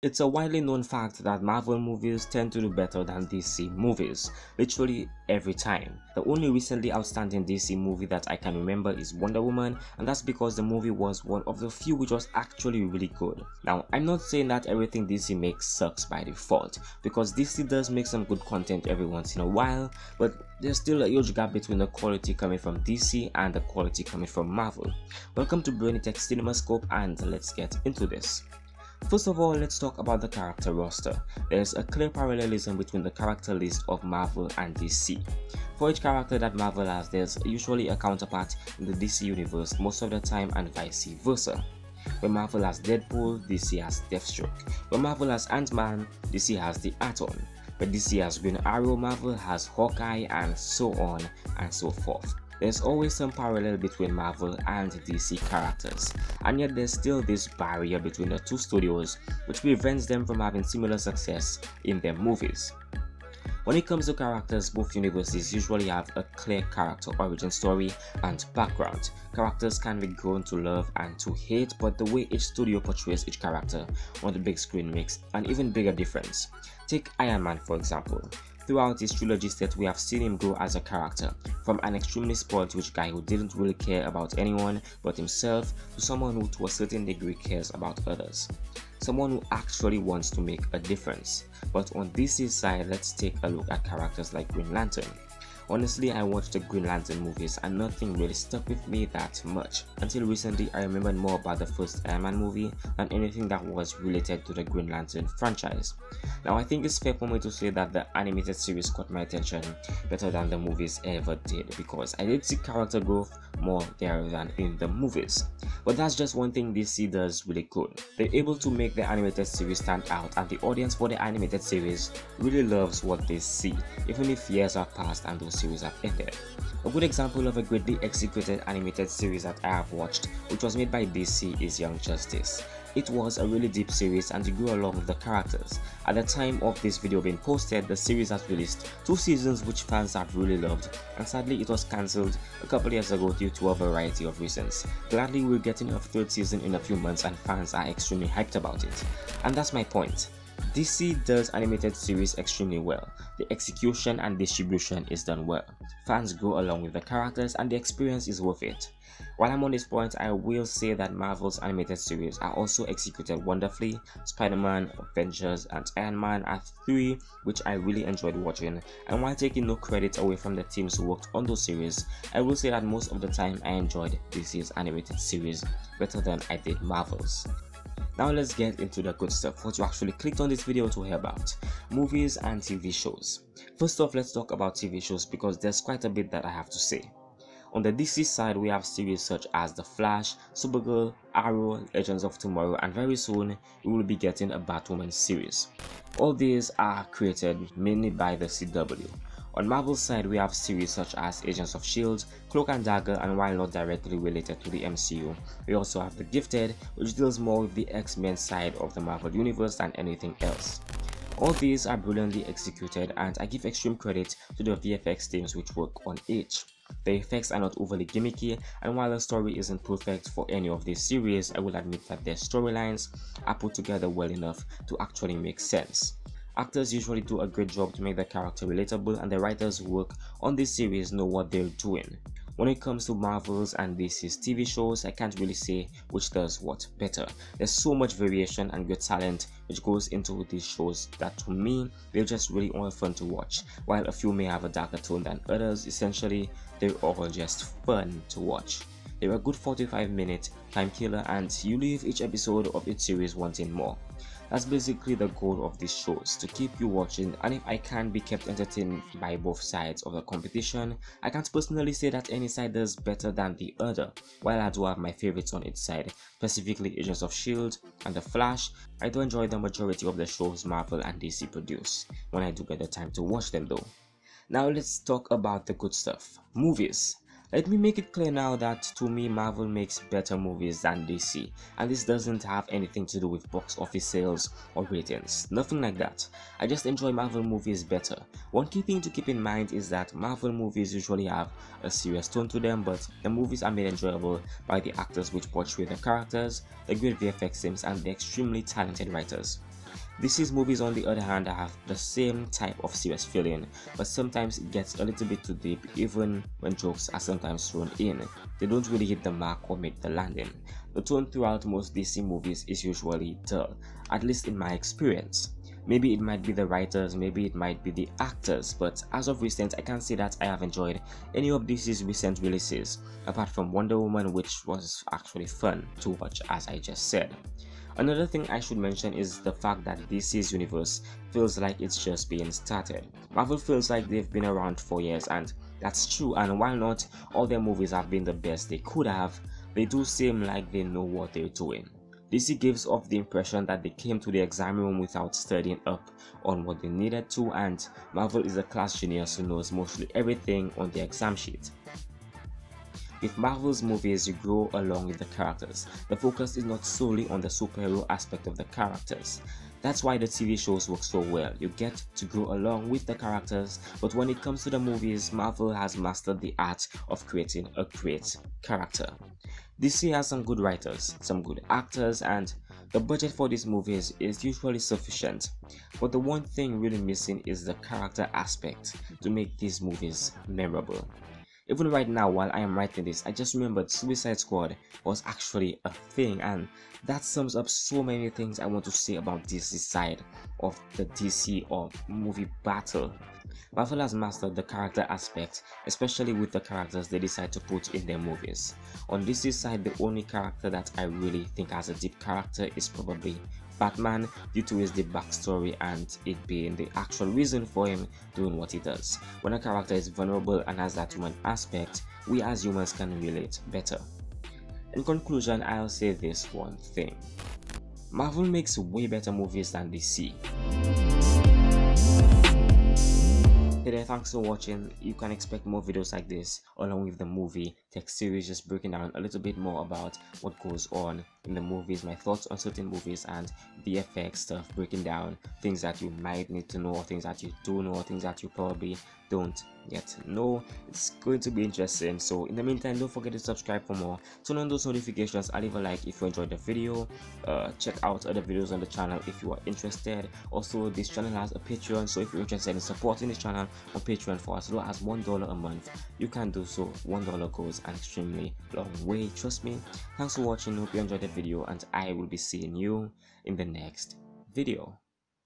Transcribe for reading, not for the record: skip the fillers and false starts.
It's a widely known fact that Marvel movies tend to do better than DC movies, literally every time. The only recently outstanding DC movie that I can remember is Wonder Woman, and that's because the movie was one of the few which was actually really good. Now, I'm not saying that everything DC makes sucks by default, because DC does make some good content every once in a while, but there's still a huge gap between the quality coming from DC and the quality coming from Marvel. Welcome to Brainy Tech CinemaScope, and let's get into this. First of all, let's talk about the character roster. There's a clear parallelism between the character list of Marvel and DC. For each character that Marvel has, there's usually a counterpart in the DC universe most of the time, and vice versa. When Marvel has Deadpool, DC has Deathstroke. When Marvel has Ant-Man, DC has the Atom. When DC has Green Arrow, Marvel has Hawkeye, and so on and so forth. There's always some parallel between Marvel and DC characters, and yet there's still this barrier between the two studios which prevents them from having similar success in their movies. When it comes to characters, both universes usually have a clear character origin story and background. Characters can be grown to love and to hate, but the way each studio portrays each character on the big screen makes an even bigger difference. Take Iron Man for example. Throughout his trilogy set, we have seen him grow as a character, from an extremely spoiled rich guy who didn't really care about anyone but himself to someone who to a certain degree cares about others. Someone who actually wants to make a difference. But on DC's side, let's take a look at characters like Green Lantern. Honestly, I watched the Green Lantern movies and nothing really stuck with me that much. Until recently, I remembered more about the first Iron Man movie than anything that was related to the Green Lantern franchise. Now, I think it's fair for me to say that the animated series caught my attention better than the movies ever did, because I did see character growth more there than in the movies. But that's just one thing DC does really good. They're able to make the animated series stand out, and the audience for the animated series really loves what they see, even if years have passed and those series have ended. A good example of a greatly executed animated series that I have watched, which was made by DC, is Young Justice. It was a really deep series and it grew along with the characters. At the time of this video being posted, the series has released 2 seasons which fans have really loved, and sadly it was cancelled a couple years ago due to a variety of reasons. Gladly we're getting a 3rd season in a few months and fans are extremely hyped about it. And that's my point. DC does animated series extremely well. The execution and distribution is done well. Fans grow along with the characters and the experience is worth it. While I'm on this point, I will say that Marvel's animated series are also executed wonderfully. Spiderman, Avengers, and Iron Man are 3 which I really enjoyed watching, and while taking no credit away from the teams who worked on those series, I will say that most of the time I enjoyed DC's animated series better than I did Marvel's. Now let's get into the good stuff, what you actually clicked on this video to hear about: movies and TV shows. First off, let's talk about TV shows because there's quite a bit that I have to say. On the DC side, we have series such as The Flash, Supergirl, Arrow, Legends of Tomorrow, and very soon we will be getting a Batwoman series. All these are created mainly by the CW. On Marvel's side, we have series such as Agents of S.H.I.E.L.D., Cloak and Dagger, and while not directly related to the MCU, we also have The Gifted, which deals more with the X-Men side of the Marvel Universe than anything else. All these are brilliantly executed, and I give extreme credit to the VFX teams which work on each. The effects are not overly gimmicky, and while the story isn't perfect for any of these series, I will admit that their storylines are put together well enough to actually make sense. Actors usually do a great job to make the character relatable, and the writers who work on this series know what they're doing. When it comes to Marvel's and DC's TV shows, I can't really say which does what better. There's so much variation and good talent which goes into these shows that to me, they're just really only fun to watch. While a few may have a darker tone than others, essentially, they're all just fun to watch. They're a good 45-minute time killer, and you leave each episode of each series wanting more. That's basically the goal of these shows, to keep you watching, and if I can be kept entertained by both sides of the competition, I can't personally say that any side does better than the other. While I do have my favorites on each side, specifically Agents of S.H.I.E.L.D. and The Flash, I do enjoy the majority of the shows Marvel and DC produce, when I do get the time to watch them though. Now let's talk about the good stuff, movies. Let me make it clear now that to me Marvel makes better movies than DC, and this doesn't have anything to do with box office sales or ratings, nothing like that. I just enjoy Marvel movies better. One key thing to keep in mind is that Marvel movies usually have a serious tone to them, but the movies are made enjoyable by the actors which portray the characters, the great VFX teams, and the extremely talented writers. DC's movies on the other hand have the same type of serious feeling, but sometimes it gets a little bit too deep even when jokes are sometimes thrown in. They don't really hit the mark or make the landing. The tone throughout most DC movies is usually dull, at least in my experience. Maybe it might be the writers, maybe it might be the actors, but as of recent I can't say that I have enjoyed any of DC's recent releases, apart from Wonder Woman, which was actually fun to watch as I just said. Another thing I should mention is the fact that DC's universe feels like it's just being started. Marvel feels like they've been around for years, and that's true, and while not all their movies have been the best they could have, they do seem like they know what they're doing. DC gives off the impression that they came to the exam room without studying up on what they needed to, and Marvel is a class genius who knows mostly everything on the exam sheet. With Marvel's movies, you grow along with the characters. The focus is not solely on the superhero aspect of the characters. That's why the TV shows work so well. You get to grow along with the characters, but when it comes to the movies, Marvel has mastered the art of creating a great character. DC has some good writers, some good actors, and the budget for these movies is usually sufficient. But the one thing really missing is the character aspect to make these movies memorable. Even right now, while I am writing this, I just remembered Suicide Squad was actually a thing, and that sums up so many things I want to say about DC's side of the DC or movie battle. Marvel has mastered the character aspect, especially with the characters they decide to put in their movies. On DC's side, the only character that I really think has a deep character is probably Batman, due to his deep backstory and it being the actual reason for him doing what he does. When a character is vulnerable and has that human aspect, we as humans can relate better. In conclusion, I'll say this one thing. Marvel makes way better movies than DC. Hey there, thanks for watching. You can expect more videos like this along with the movie tech series, just breaking down a little bit more about what goes on in the movies, my thoughts on certain movies and VFX stuff, breaking down things that you might need to know, or things that you do know, or things that you probably don't yet know. It's going to be interesting. So in the meantime, don't forget to subscribe for more, turn on those notifications, and leave a like if you enjoyed the video. Check out other videos on the channel if you are interested. Also, this channel has a Patreon, so if you're interested in supporting this channel on Patreon for as low as $1 a month, you can do so. $1 goes an extremely long way, trust me. Thanks for watching, hope you enjoyed the video, and I will be seeing you in the next video.